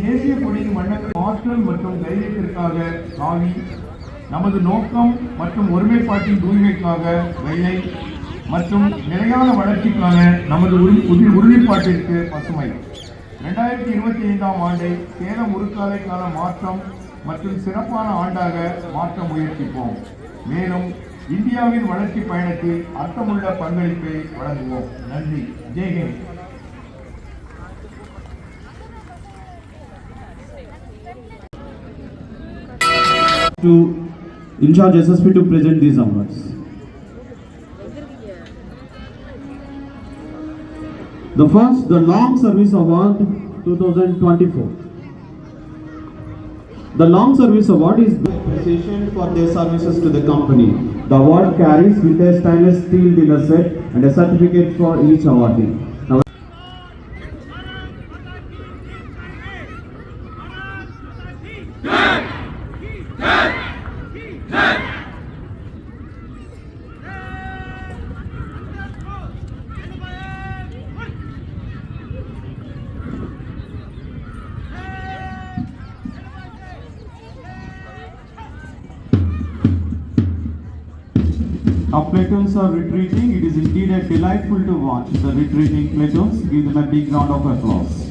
தேசிய கொடியின் வண்ணங்கள் ஆற்றல் மற்றும் தைரியத்திற்காக காவி, நமது நோக்கம் மற்றும் ஒருமைப்பாட்டின் தூய்மைக்காக வெள்ளை மற்றும் நிலையான வளர்ச்சிக்கான நமது உறுதிப்பாட்டிற்கு பசுமை. 2025ஆம் ஆண்டை சேலம் உருக்காலைக்கான மாற்றம் மற்றும் சிறப்பான ஆண்டாக மாற்ற முயற்சிப்போம். மேலும் இந்தியாவின் வளர்ச்சி பயணத்தில் அர்த்தமுள்ள பங்களிப்பை வழங்குவோம். நன்றி. ஜெய்ஹிந்த். To in charge SSP to present these awards. The first, the Long Service Award 2024. The Long Service Award is appreciation for their services to the company. The award carries with a stainless steel dinner set and a certificate for each awardee. Now, our platoons are retreating. It is indeed a delightful to watch the retreating platoons. Give them a big round of applause.